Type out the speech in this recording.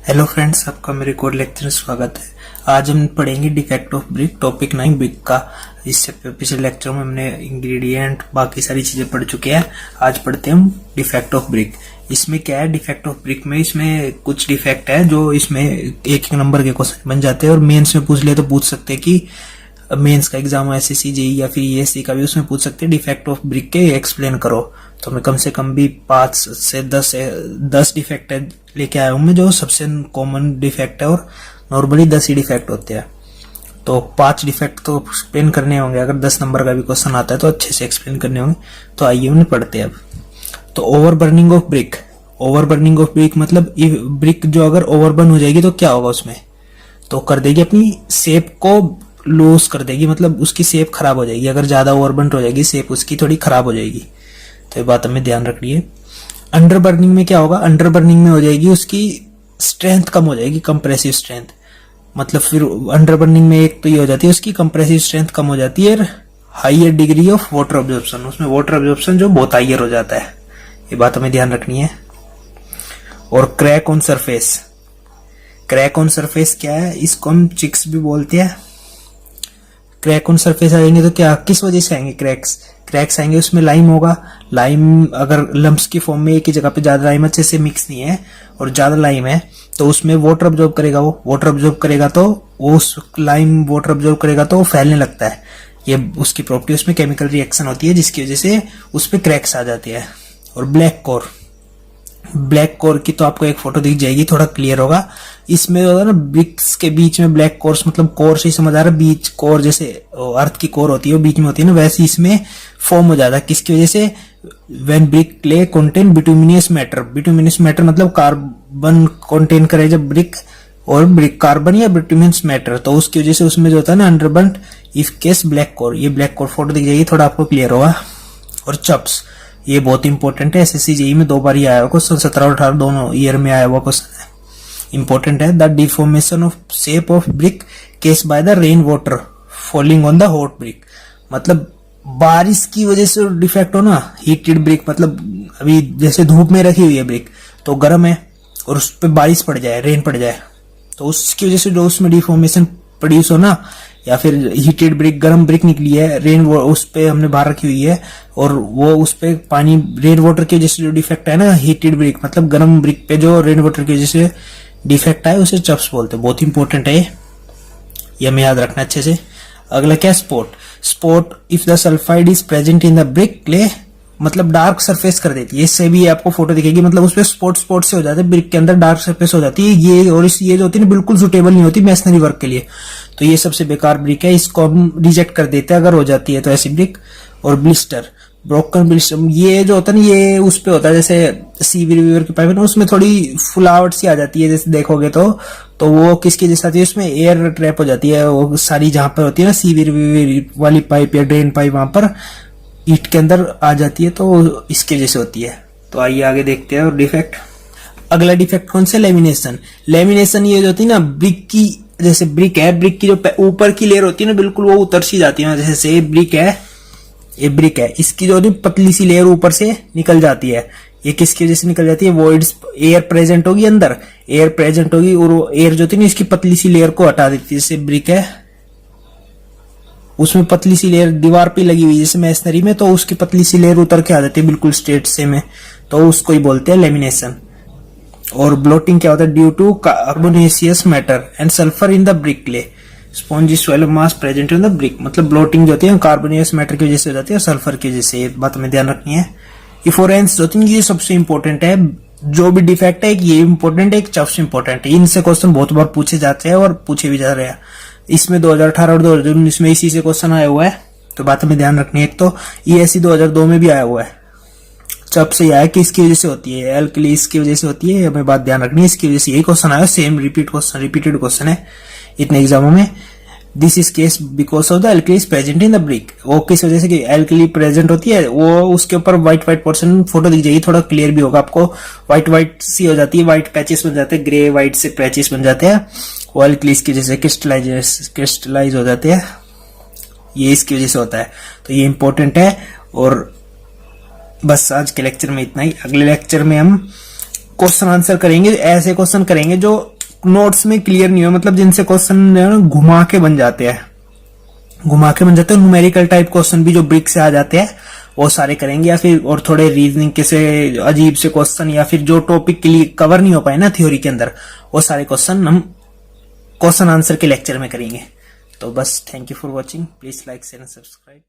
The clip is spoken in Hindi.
हेलो फ्रेंड्स, आपका मेरे कोड लेक्चर में स्वागत है। आज हम पढ़ेंगे defect of brick, topic 9 brick का। इससे पिछले लेक्चर में हमने इंग्रेडिएंट बाकी सारी चीजें पढ़ चुके हैं। आज पढ़ते हैं हम डिफेक्ट ऑफ ब्रिक। इसमें क्या है डिफेक्ट ऑफ ब्रिक में? इसमें कुछ डिफेक्ट है जो इसमें एक नंबर के क्वेश्चन बन जाते हैं और मेंस में पूछ ले तो पूछ सकते हैं कि मेंस का एग्जाम एसएससी जेईई या फिर ईएससी का भी उसमें पूछ सकते हैं डिफेक्ट ऑफ ब्रिक के एक्सप्लेन करो। तो मैं कम से कम भी 5 से 10 डिफेक्ट लेके आया हूं मैं, जो सबसे कॉमन डिफेक्ट है और नॉर्मली 10 ही डिफेक्ट होते हैं। तो 5 डिफेक्ट तो एक्सप्लेन करने होंगे। अगर 10 नंबर का भी क्वेश्चन आता है तो अच्छे से एक्सप्लेन करने होंगे। तो आइए उन्हें पढ़ते हैं अब। तो over burning of brick. Over burning of brick मतलब ब्रिक जो अगर ओवर बर्न हो जाएगी तो क्या होगा उसमें? तो कर देगी अपनी शेप को लूज कर देगी, मतलब उसकी शेप खराब हो जाएगी। अगर ज्यादा ओवर बर्न हो जाएगी शेप उसकी थोड़ी खराब हो जाएगी। तो ये बात हमें ध्यान रखनी है। अंडर बर्निंग में क्या होगा? अंडर बर्निंग में हो जाएगी उसकी स्ट्रेंथ कम हो जाएगी, कंप्रेसिव स्ट्रेंथ। मतलब फिर अंडर बर्निंग में एक तो ये हो जाती है उसकी कंप्रेसिव स्ट्रेंथ कम हो जाती है। Higher degree of water absorption, उसमें वाटर ऑब्जॉर्प्शन जो बहुत हाइयर हो जाता है। ये बात हमें ध्यान रखनी है। और crack on surface. Crack on surface क्या है? इसको हम चिक्स भी बोलते हैं। क्रैक ऑन सरफेस आएंगे तो क्या, किस वजह से आएंगे क्रैक्स आएंगे? उसमें लाइम होगा। लाइम अगर लम्प्स की फॉर्म में एक ही जगह पे ज्यादा लाइम अच्छे से मिक्स नहीं है और ज्यादा लाइम है तो उसमें वाटर ऑब्जॉर्ब करेगा। वो वाटर ऑब्जॉर्ब करेगा तो उस लाइम वाटर ऑब्जॉर्ब करेगा तो वो फैलने लगता है। ये उसकी प्रॉपर्टी, उसमें केमिकल रिएक्शन होती है जिसकी वजह से उस पर क्रैक्स आ जाती है। और ब्लैक कोर। ब्लैक कोर की तो आपको एक फोटो दिख जाएगी, थोड़ा क्लियर होगा। इसमें होगा ना ब्रिक्स के बीच में ब्लैक कोर्स, मतलब कोर से समझ आ रहा है, बीच कोर जैसे अर्थ की कोर होती है वो बीच में होती है ना, वैसे इसमें फॉर्म हो जाता है। किसकी वजह से? When brick clay contain bituminous matter. Bituminous matter मतलब कार्बन कंटेन करे जब ब्रिक, और ब्रिक कार्बन या बिटुमिनस मैटर, तो उसकी वजह से उसमें जो होता है ना underburn if case black core. ये ब्लैक कोर फोटो दिख जाएगी, थोड़ा आपको क्लियर होगा। और चप्स, ये बहुत इंपॉर्टेंट है। एसएससी जेईई में 2 बार ही आया हुआ क्वेश्चन, 17 और 18 दोनों ईयर में आया हुआ क्वेश्चन है, इंपॉर्टेंट है। The deformation of shape of brick case by the rain water falling on the hot brick. मतलब बारिश की वजह से डिफेक्ट हो ना, हीटेड ब्रिक, मतलब अभी जैसे धूप में रखी हुई है ब्रिक तो गर्म है और उस पर बारिश पड़ जाए, रेन पड़ जाए, तो उसकी वजह से जो उसमें डिफॉर्मेशन प्रोड्यूस हो ना, या फिर हीटेड ब्रिक, गर्म ब्रिक निकली है, रेन उस पे हमने बाहर रखी हुई है और वो उस पे पानी रेन वाटर की वजह से जो डिफेक्ट है ना, हीटेड ब्रिक मतलब गर्म ब्रिक पे जो रेन वाटर की वजह से डिफेक्ट आए उसे चप्स बोलते हैं। बहुत इंपॉर्टेंट है ये हमें याद रखना अच्छे से। अगला क्या? Spot. Spot if the sulphide is present in the brick clay, मतलब डार्क सरफेस कर देती है। इससे भी आपको फोटो दिखेगी, मतलब उसपे स्पॉट से हो जाते हैं, ब्रिक के अंदर डार्क सरफेस हो जाती है ये। और ये जो होती है ना बिल्कुल सुटेबल नहीं होती मैसनरी वर्क के लिए, तो ये सबसे बेकार ब्रिक है, इसको हम रिजेक्ट कर देते हैं अगर हो जाती है तो ऐसी ब्रिक। और ब्लिस्टर, ब्रोकन ब्लिस्टर, ये जो होता है ना ये उस पे होता है जैसे सीवी रिवर की पाइप है ना, उसमें थोड़ी फुलावट सी आ जाती है जैसे देखोगे तो वो किसकी जैसे आती है? उसमें एयर ट्रैप हो जाती है वो सारी, जहां पर होती है ना सीवी रिवर वाली पाइप या ड्रेन पाइप, वहां पर ईट के अंदर आ जाती है, तो इसकी वजह से होती है। तो आइए आगे देखते हैं और डिफेक्ट। अगला डिफेक्ट कौन सा? लेमिनेशन। लेमिनेशन ये जो होती है ना ब्रिक की, जैसे ब्रिक है, ब्रिक की जो ऊपर की लेयर होती है ना बिल्कुल वो उतर सी जाती है। जैसे ब्रिक है, ये ब्रिक है, इसकी जो पतली सी लेयर ऊपर से निकल जाती है। ये किसकी वजह से निकल जाती है? वॉइड्स, एयर प्रेजेंट होगी अंदर, एयर प्रेजेंट होगी और वो एयर जो होती है ना इसकी पतली सी लेयर को हटा देती है। जैसे ब्रिक है उसमें पतली सी लेयर दीवार पे लगी हुई जैसे मैसनरी में, तो उसकी पतली सी लेयर उतर के आ जाती है बिल्कुल स्ट्रेट से में, तो उसको ही बोलते हैं लेमिनेशन। और ब्लोटिंग क्या होता है? Due to carbonaceous matter and sulphur in the brick clay spongy swollen mass present in the brick. मतलब ब्लोटिंग जो होती है कार्बोनियस मैटर की वजह से हो जाती है और सल्फर की वजह से। ये बात हमें ध्यान रखनी है। इफोरेंस जो होती है ये सबसे इंपॉर्टेंट है। जो भी डिफेक्ट है एक ये इंपॉर्टेंट है, एक चप्स इंपॉर्टेंट है। इनसे क्वेश्चन बहुत बार पूछे जाते हैं और पूछे भी जा रहे हैं। इसमें 2018 और 2019 में इसी से क्वेश्चन आया हुआ है, तो बात हमें ध्यान रखनी है। एक तो ईएससी 2002 में भी आया हुआ है, चप से आया कि इसकी वजह से होती है, एल्कली इसकी वजह से होती है, हमें बात ध्यान रखनी है। इसकी वजह से यही क्वेश्चन आया, सेम रिपीटेड क्वेश्चन है इतने एग्जामों में। This is case because of the alkali is present in the brick. वो किस वजह से कि एल्कली प्रेजेंट होती है, वो उसके ऊपर व्हाइट पोर्शन फोटो दिख जाएगी, थोड़ा क्लियर भी होगा आपको। व्हाइट सी हो जाती है, व्हाइट पैचेस बन जाते हैं, ग्रे व्हाइट से पैचेस बन जाते हैं, वो एल्कलीज की वजह से क्रिस्टलाइज हो जाते हैं। ये इसकी वजह से होता है, तो ये इंपॉर्टेंट है। और बस आज के लेक्चर में इतना ही। अगले लेक्चर में हम क्वेश्चन आंसर करेंगे, ऐसे क्वेश्चन करेंगे जो नोट्स में क्लियर नहीं हो, मतलब जिनसे क्वेश्चन घुमा के बन जाते हैं, न्यूमेरिकल टाइप क्वेश्चन भी जो ब्रिक से आ जाते हैं वो सारे करेंगे, या फिर और थोड़े रीजनिंग के से अजीब से क्वेश्चन, या फिर जो टॉपिक के लिए कवर नहीं हो पाए ना थ्योरी के अंदर, वो सारे क्वेश्चन हम क्वेश्चन आंसर के लेक्चर में करेंगे। तो बस thank you for watching, please like share and subscribe.